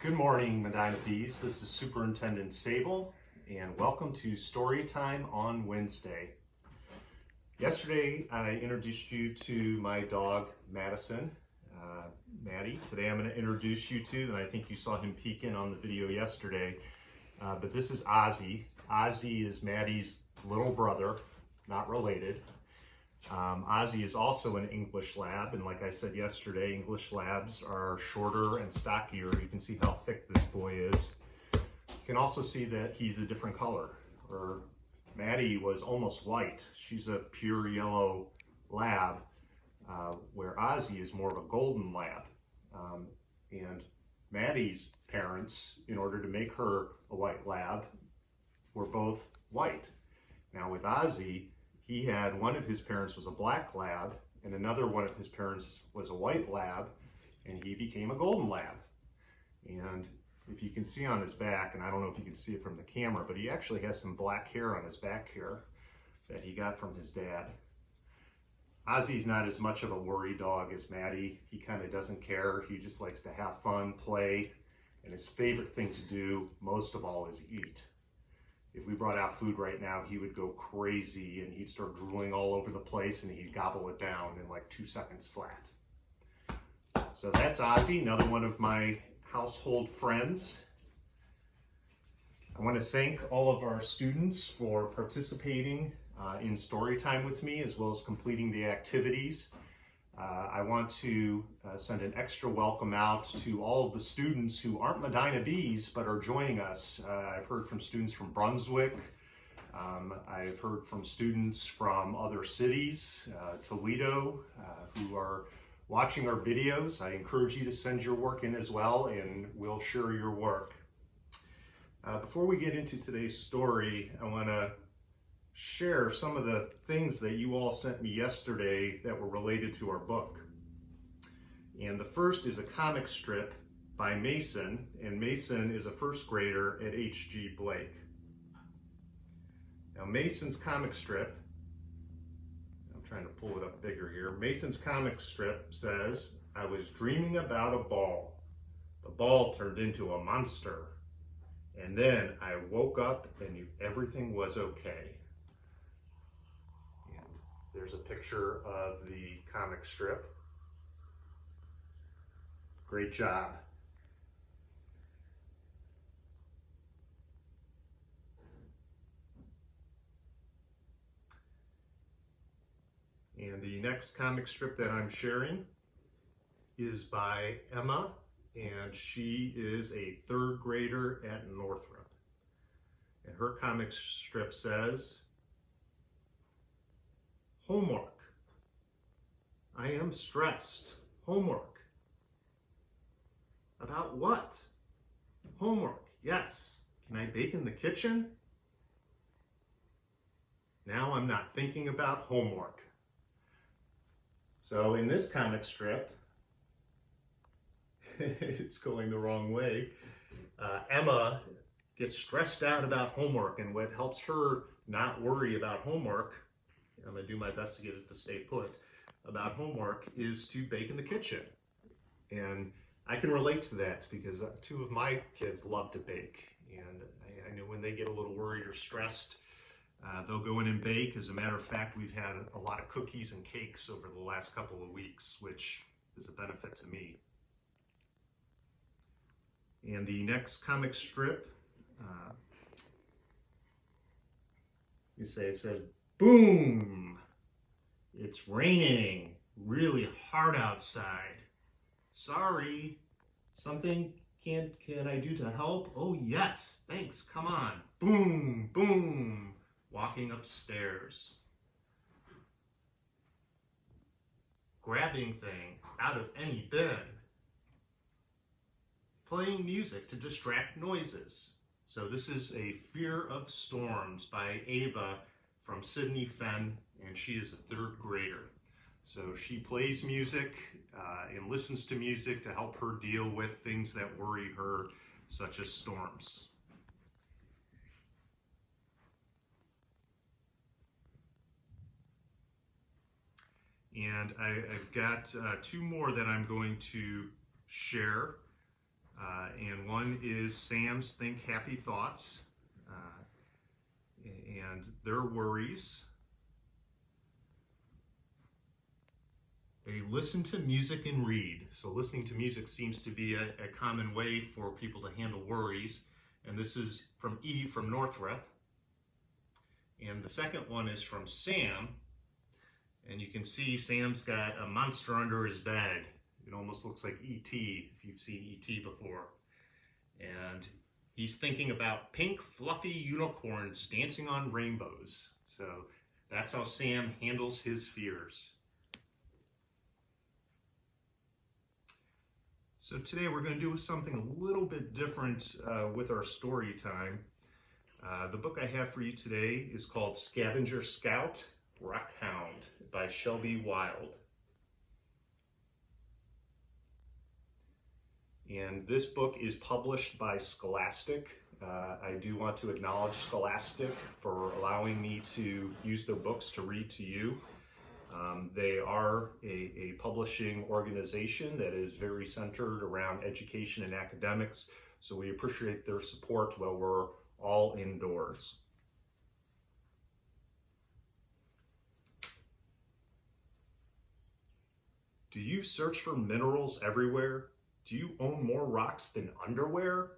Good morning, Medina Bees. This is Superintendent Sable, and welcome to Storytime on Wednesday. Yesterday, I introduced you to my dog, Madison, Maddie. Today, I'm going to introduce you to, and I think you saw him peek in on the video yesterday, but this is Ozzy. Ozzy is Maddie's little brother, not related. Ozzy is also an English lab, and like I said yesterday, English labs are shorter and stockier. You can see how thick this boy is. You can also see that he's a different color. Maddie was almost white. She's a pure yellow lab, where Ozzy is more of a golden lab. And Maddie's parents, in order to make her a white lab, were both white. Now with Ozzy, he had one of his parents was a black lab, and another one of his parents was a white lab, and he became a golden lab. And if you can see on his back, and I don't know if you can see it from the camera, but he actually has some black hair on his back here that he got from his dad. Ozzy's not as much of a worry dog as Maddie. He kind of doesn't care. He just likes to have fun, play, and his favorite thing to do, most of all, is eat. If we brought out food right now, he would go crazy and he'd start drooling all over the place and he'd gobble it down in like 2 seconds flat. So that's Ozzy, another one of my household friends. I want to thank all of our students for participating in story time with me, as well as completing the activities. I want to send an extra welcome out to all of the students who aren't Medina Bees but are joining us. I've heard from students from Brunswick. I've heard from students from other cities, Toledo, who are watching our videos. I encourage you to send your work in as well, and we'll share your work. Before we get into today's story, I want to share some of the things that you all sent me yesterday that were related to our book. And the first is a comic strip by Mason, and Mason is a first grader at H.G. Blake. Now Mason's comic strip, I'm trying to pull it up bigger here. Mason's comic strip says, "I was dreaming about a ball. The ball turned into a monster. And then I woke up and knew everything was okay." There's a picture of the comic strip. Great job. And the next comic strip that I'm sharing is by Emma, and she is a third grader at Northrop. And her comic strip says, "Homework. I am stressed. Homework. About what? Homework. Yes. Can I bake in the kitchen? Now I'm not thinking about homework." So in this comic strip, it's going the wrong way. Emma gets stressed out about homework, and what helps her not worry about homework, I'm going to do my best to get it to stay put, about homework, is to bake in the kitchen. And I can relate to that because two of my kids love to bake. And I know when they get a little worried or stressed, they'll go in and bake. As a matter of fact, we've had a lot of cookies and cakes over the last couple of weeks, which is a benefit to me. And the next comic strip, it said, "Boom! It's raining really hard outside. Sorry, something can I do to help? Oh yes, thanks, come on. Boom, boom." Walking upstairs. Grabbing thing out of any bin. Playing music to distract noises. So this is a Fear of Storms by Ava from Sydney Fenn, and she is a third grader. So she plays music and listens to music to help her deal with things that worry her, such as storms. And I've got two more that I'm going to share. And one is Sam's Think Happy Thoughts, and their worries. They listen to music and read. So listening to music seems to be a common way for people to handle worries. And this is from Eve from Northrop. And the second one is from Sam. And you can see Sam's got a monster under his bed. It almost looks like E.T. if you've seen E.T. before. And he's thinking about pink, fluffy unicorns dancing on rainbows. So that's how Sam handles his fears. So today we're going to do something a little bit different with our story time. The book I have for you today is called Scavenger Scout, Rock Hound by Shelby Wilde. And this book is published by Scholastic. I do want to acknowledge Scholastic for allowing me to use their books to read to you. They are a publishing organization that is very centered around education and academics, so we appreciate their support while we're all indoors. Do you search for minerals everywhere? Do you own more rocks than underwear?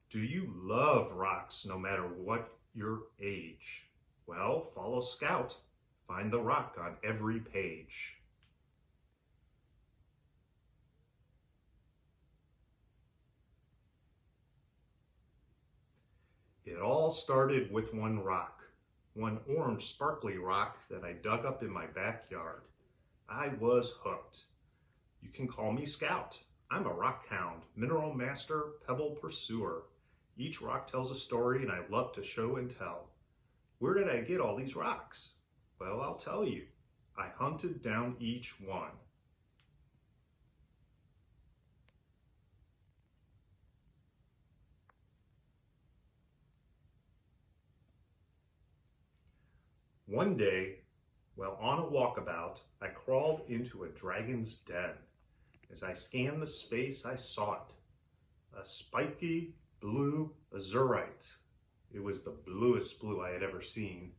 Do you love rocks no matter what your age? Well, follow Scout. Find the rock on every page. It all started with one rock, one orange sparkly rock that I dug up in my backyard. I was hooked. You can call me Scout. I'm a rock hound, mineral master, pebble pursuer. Each rock tells a story and I love to show and tell. Where did I get all these rocks? Well, I'll tell you. I hunted down each one. One day, while on a walkabout, I crawled into a dragon's den. As I scanned the space, I saw it. A spiky blue azurite. It was the bluest blue I had ever seen.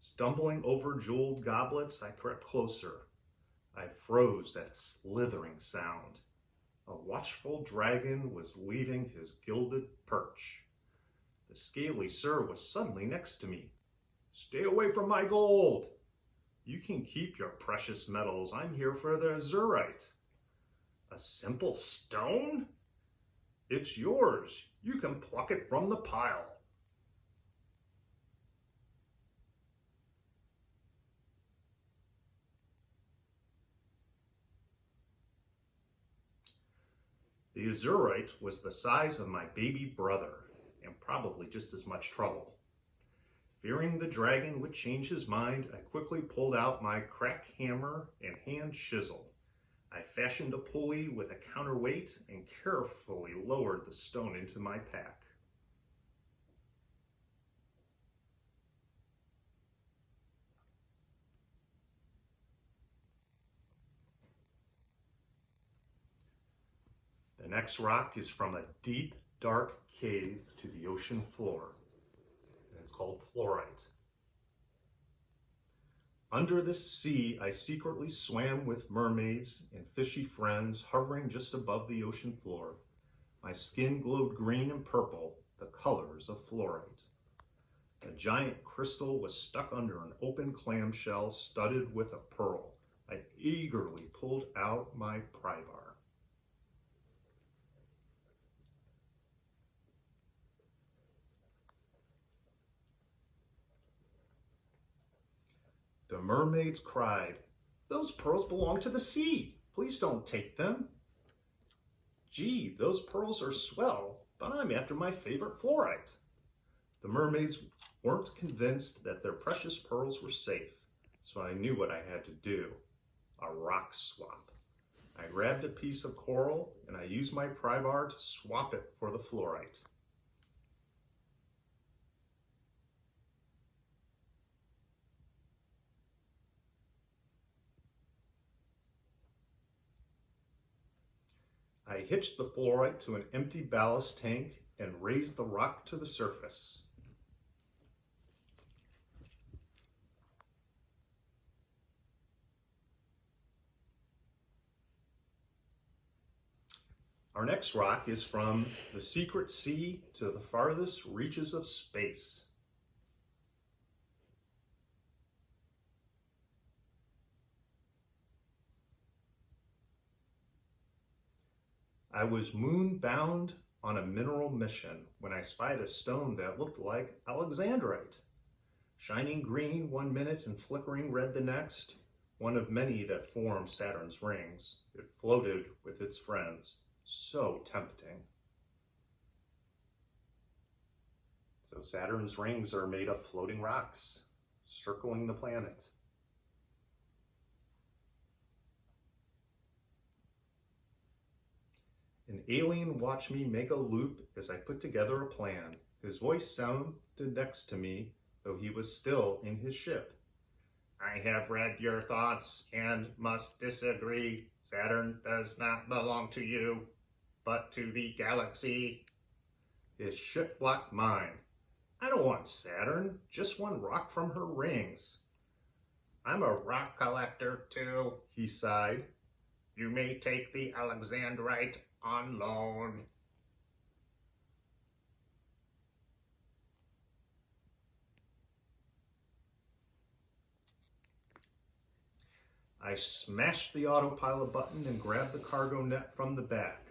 Stumbling over jeweled goblets, I crept closer. I froze at a slithering sound. A watchful dragon was leaving his gilded perch. The scaly sir was suddenly next to me. Stay away from my gold. You can keep your precious metals. I'm here for the azurite. A simple stone? It's yours. You can pluck it from the pile. The azurite was the size of my baby brother, and probably just as much trouble. Fearing the dragon would change his mind, I quickly pulled out my crack hammer and hand chisel. I fashioned a pulley with a counterweight and carefully lowered the stone into my pack. The next rock is from a deep, dark cave to the ocean floor. And it's called fluorite. Under the sea, I secretly swam with mermaids and fishy friends hovering just above the ocean floor. My skin glowed green and purple, the colors of fluorite. A giant crystal was stuck under an open clamshell studded with a pearl. I eagerly pulled out my pry bar. The mermaids cried, "Those pearls belong to the sea. Please don't take them." "Gee, those pearls are swell, but I'm after my favorite fluorite." The mermaids weren't convinced that their precious pearls were safe, so I knew what I had to do. A rock swap. I grabbed a piece of coral and I used my pry bar to swap it for the fluorite. I hitched the fluorite to an empty ballast tank and raised the rock to the surface. Our next rock is from the secret sea to the farthest reaches of space. I was moon-bound on a mineral mission when I spied a stone that looked like alexandrite. Shining green one minute and flickering red the next, one of many that form Saturn's rings. It floated with its friends. So tempting. So Saturn's rings are made of floating rocks, circling the planet. An alien watched me make a loop as I put together a plan. His voice sounded next to me, though he was still in his ship. I have read your thoughts and must disagree. Saturn does not belong to you, but to the galaxy. His ship blocked mine. I don't want Saturn, just one rock from her rings. I'm a rock collector too, he sighed. You may take the alexandrite on loan. I smashed the autopilot button and grabbed the cargo net from the back.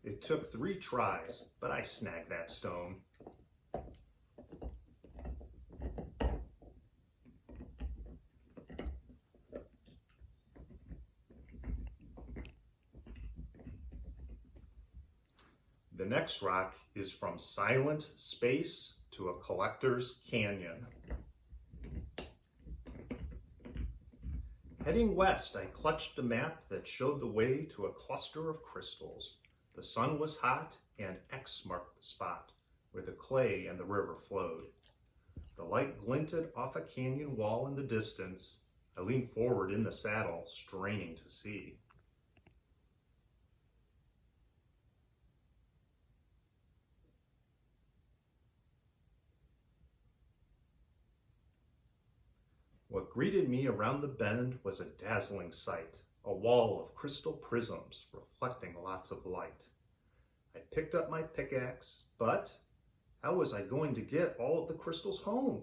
It took 3 tries, but I snagged that stone. The next rock is from silent space to a collector's canyon. Heading west, I clutched a map that showed the way to a cluster of crystals. The sun was hot, and X marked the spot where the clay and the river flowed. The light glinted off a canyon wall in the distance. I leaned forward in the saddle, straining to see. What greeted me around the bend was a dazzling sight, a wall of crystal prisms reflecting lots of light. I picked up my pickaxe, but how was I going to get all of the crystals home?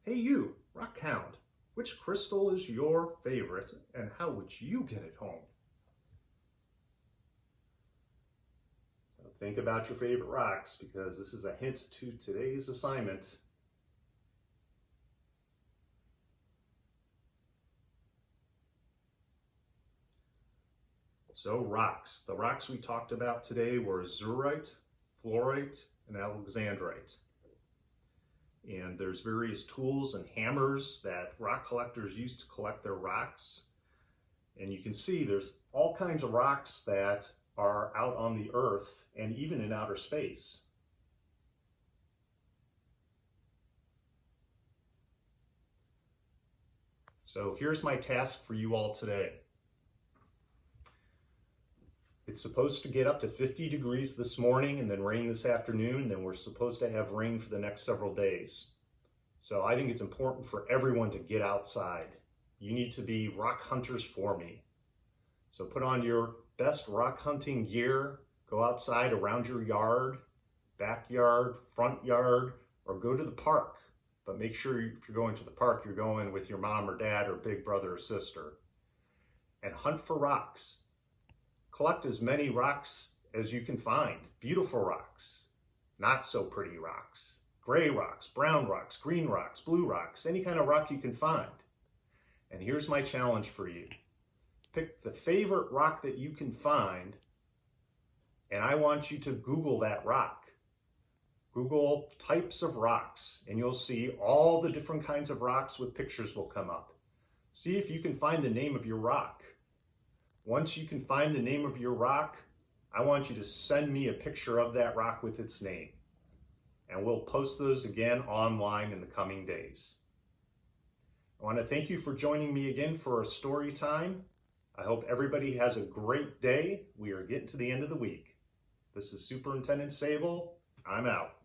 Hey you, rock hound, which crystal is your favorite and how would you get it home? So think about your favorite rocks because this is a hint to today's assignment. So rocks. The rocks we talked about today were azurite, fluorite, and alexandrite. And there's various tools and hammers that rock collectors use to collect their rocks. And you can see there's all kinds of rocks that are out on the earth and even in outer space. So here's my task for you all today. It's supposed to get up to 50 degrees this morning and then rain this afternoon. Then we're supposed to have rain for the next several days. So I think it's important for everyone to get outside. You need to be rock hunters for me. So put on your best rock hunting gear, go outside around your yard, backyard, front yard, or go to the park. But make sure if you're going to the park, you're going with your mom or dad or big brother or sister. And hunt for rocks. Collect as many rocks as you can find. Beautiful rocks, not so pretty rocks, gray rocks, brown rocks, green rocks, blue rocks, any kind of rock you can find. And here's my challenge for you. Pick the favorite rock that you can find, and I want you to Google that rock. Google types of rocks, and you'll see all the different kinds of rocks with pictures will come up. See if you can find the name of your rock. Once you can find the name of your rock, I want you to send me a picture of that rock with its name. And we'll post those again online in the coming days. I want to thank you for joining me again for a story time. I hope everybody has a great day. We are getting to the end of the week. This is Superintendent Sable. I'm out.